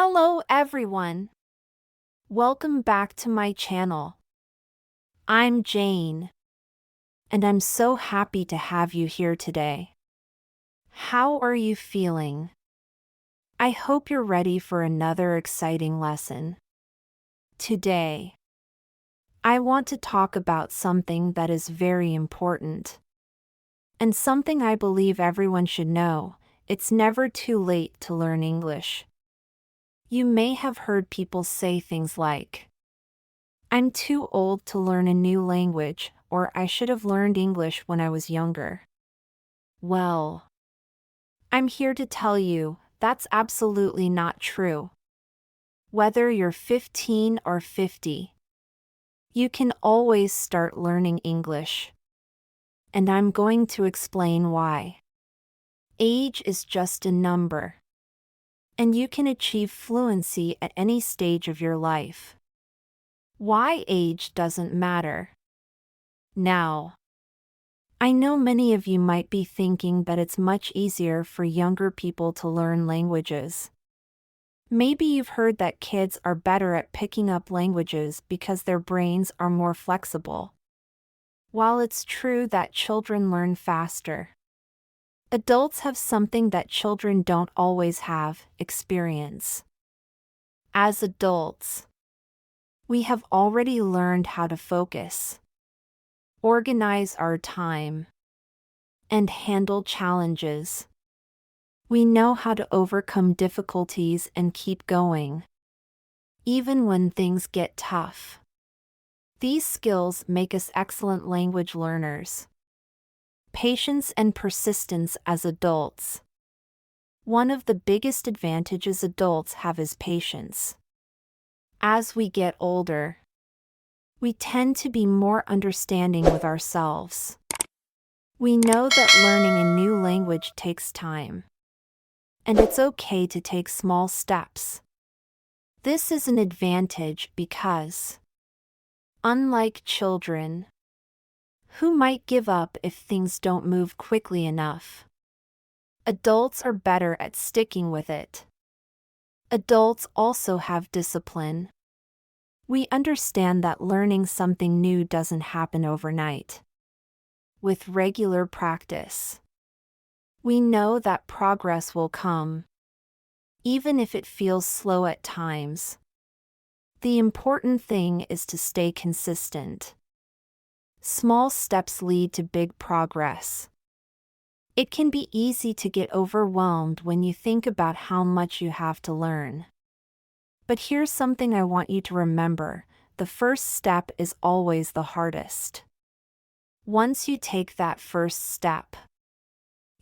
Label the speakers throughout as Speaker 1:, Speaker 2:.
Speaker 1: Hello everyone. Welcome back to my channel. I'm Jane, and I'm so happy to have you here today. How are you feeling? I hope you're ready for another exciting lesson. Today, I want to talk about something that is very important, and something I believe everyone should know. It's never too late to learn English. You may have heard people say things like, "I'm too old to learn a new language," or "I should have learned English when I was younger." Well, I'm here to tell you that's absolutely not true. Whether you're 15 or 50, you can always start learning English. And I'm going to explain why. Age is just a number, and you can achieve fluency at any stage of your life. Why age doesn't matter. Now, I know many of you might be thinking that it's much easier for younger people to learn languages. Maybe you've heard that kids are better at picking up languages because their brains are more flexible. While it's true that children learn faster, adults have something that children don't always have: experience. As adults, we have already learned how to focus, organize our time, and handle challenges. We know how to overcome difficulties and keep going, even when things get tough. These skills make us excellent language learners. Patience and persistence as adults. One of the biggest advantages adults have is patience. As we get older, we tend to be more understanding with ourselves. We know that learning a new language takes time, and it's okay to take small steps. This is an advantage because, unlike children, who might give up if things don't move quickly enough, adults are better at sticking with it. Adults also have discipline. We understand that learning something new doesn't happen overnight. With regular practice, we know that progress will come, even if it feels slow at times. The important thing is to stay consistent. Small steps lead to big progress. It can be easy to get overwhelmed when you think about how much you have to learn. But here's something I want you to remember: the first step is always the hardest. Once you take that first step,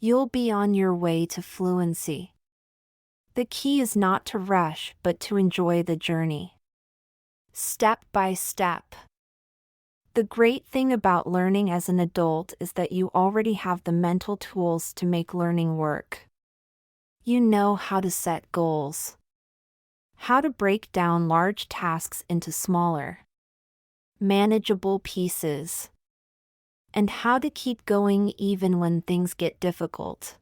Speaker 1: you'll be on your way to fluency. The key is not to rush, but to enjoy the journey. Step by step. The great thing about learning as an adult is that you already have the mental tools to make learning work. You know how to set goals, how to break down large tasks into smaller, manageable pieces, and how to keep going even when things get difficult.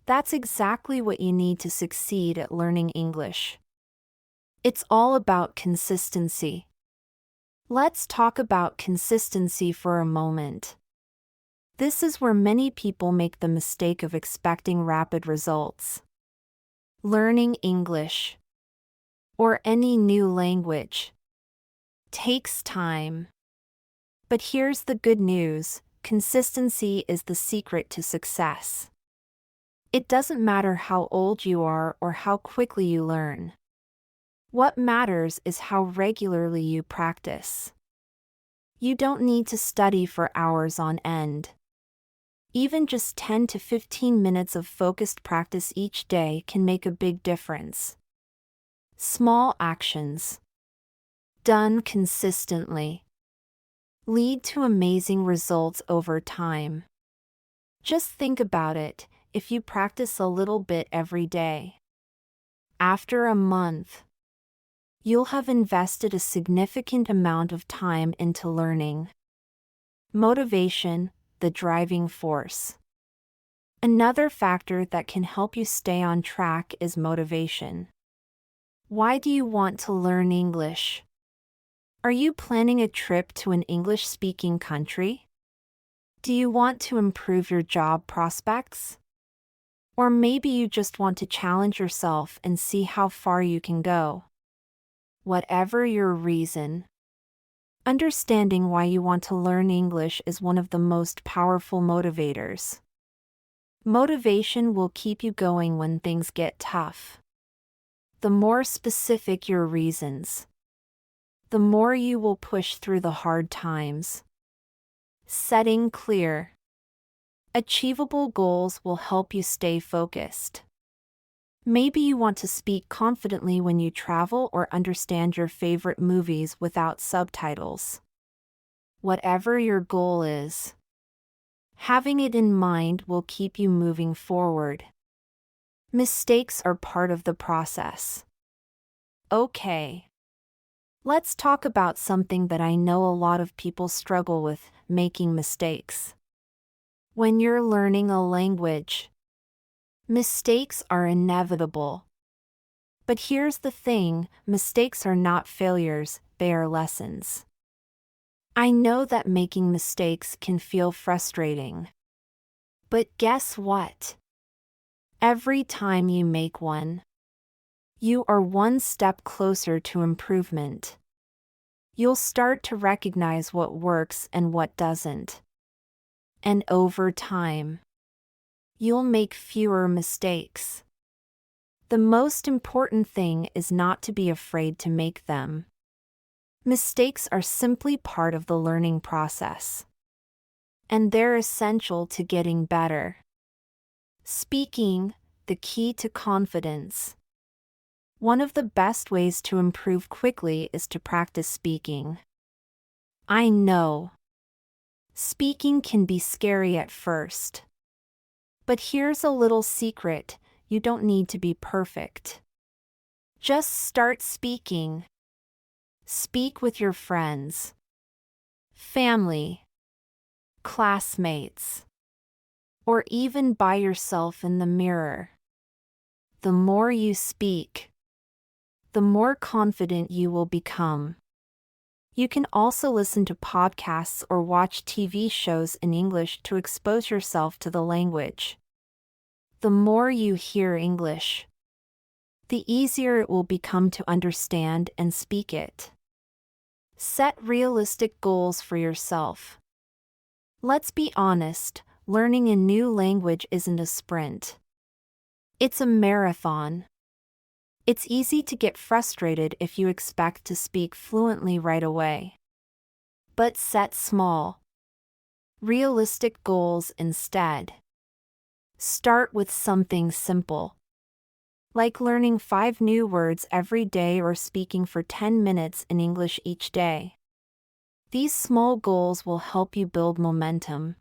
Speaker 1: That's exactly what you need to succeed at learning English. It's all about consistency. Let's talk about consistency for a moment. This is where many people make the mistake of expecting rapid results. Learning English, or any new language, takes time. But here's the good news: consistency is the secret to success. It doesn't matter how old you are or how quickly you learn. What matters is how regularly you practice. You don't need to study for hours on end. Even just 10 to 15 minutes of focused practice each day can make a big difference. Small actions, done consistently, lead to amazing results over time. Just think about it: if you practice a little bit every day, after a month, you'll have invested a significant amount of time into learning. Motivation, the driving force. Another factor that can help you stay on track is motivation. Why do you want to learn English? Are you planning a trip to an English-speaking country? Do you want to improve your job prospects? Or maybe you just want to challenge yourself and see how far you can go. Whatever your reason, understanding why you want to learn English is one of the most powerful motivators. Motivation will keep you going when things get tough. The more specific your reasons, the more you will push through the hard times. Setting clear, achievable goals will help you stay focused. Maybe you want to speak confidently when you travel or understand your favorite movies without subtitles. Whatever your goal is, having it in mind will keep you moving forward. Mistakes are part of the process. Okay. Let's talk about something that I know a lot of people struggle with: making mistakes. When you're learning a language, mistakes are inevitable. But here's the thing: mistakes are not failures, they are lessons. I know that making mistakes can feel frustrating. But guess what? Every time you make one, you are one step closer to improvement. You'll start to recognize what works and what doesn't. And over time, you'll make fewer mistakes. The most important thing is not to be afraid to make them. Mistakes are simply part of the learning process, and they're essential to getting better. Speaking, the key to confidence. One of the best ways to improve quickly is to practice speaking. I know speaking can be scary at first. But here's a little secret: you don't need to be perfect. Just start speaking. Speak with your friends, family, classmates, or even by yourself in the mirror. The more you speak, the more confident you will become. You can also listen to podcasts or watch TV shows in English to expose yourself to the language. The more you hear English, the easier it will become to understand and speak it. Set realistic goals for yourself. Let's be honest, learning a new language isn't a sprint. It's a marathon. It's easy to get frustrated if you expect to speak fluently right away. But set small, realistic goals instead. Start with something simple, like learning 5 new words every day or speaking for 10 minutes in English each day. These small goals will help you build momentum,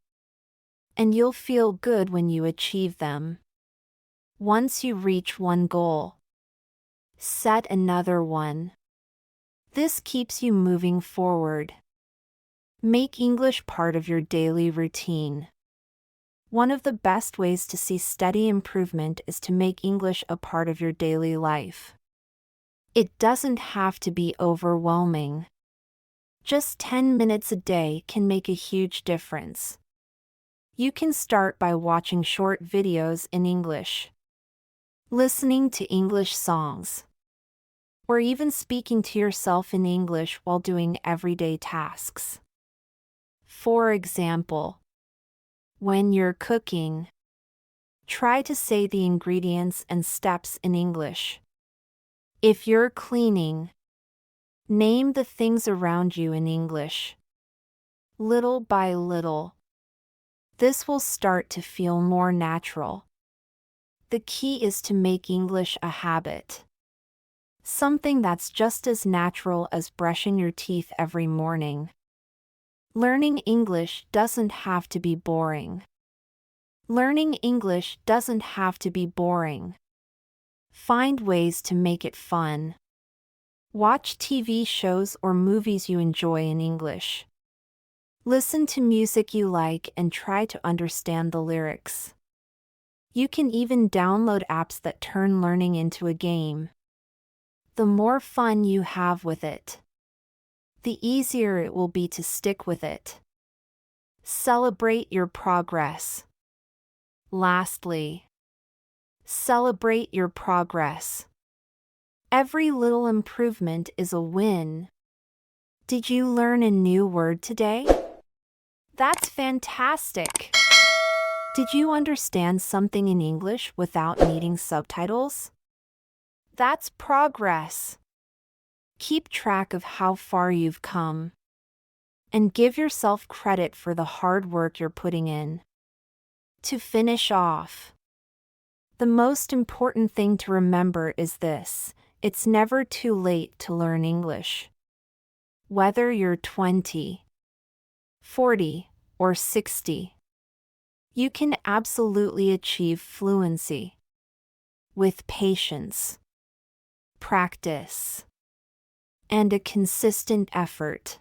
Speaker 1: and you'll feel good when you achieve them. Once you reach one goal, set another one. This keeps you moving forward. Make English part of your daily routine. One of the best ways to see steady improvement is to make English a part of your daily life. It doesn't have to be overwhelming. Just 10 minutes a day can make a huge difference. You can start by watching short videos in English, listening to English songs, or even speaking to yourself in English while doing everyday tasks. For example, when you're cooking, try to say the ingredients and steps in English. If you're cleaning, name the things around you in English. Little by little, this will start to feel more natural. The key is to make English a habit. Something that's just as natural as brushing your teeth every morning. Learning English doesn't have to be boring. Learning English doesn't have to be boring. Find ways to make it fun. Watch TV shows or movies you enjoy in English. Listen to music you like and try to understand the lyrics. You can even download apps that turn learning into a game. The more fun you have with it, the easier it will be to stick with it. Celebrate your progress. Lastly, celebrate your progress. Every little improvement is a win. Did you learn a new word today? That's fantastic! Did you understand something in English without needing subtitles? That's progress. Keep track of how far you've come, and give yourself credit for the hard work you're putting in. To finish off, the most important thing to remember is this: it's never too late to learn English. Whether you're 20, 40, or 60, you can absolutely achieve fluency. With patience, practice, and a consistent effort,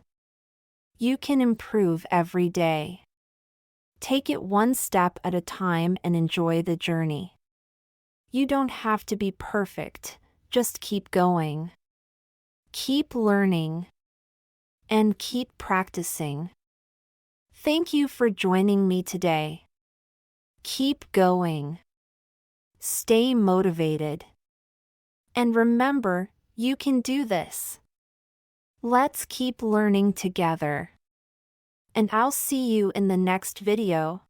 Speaker 1: you can improve every day. Take it one step at a time and enjoy the journey. You don't have to be perfect, just keep going. Keep learning, and keep practicing. Thank you for joining me today. Keep going. Stay motivated. And remember, you can do this. Let's keep learning together. And I'll see you in the next video.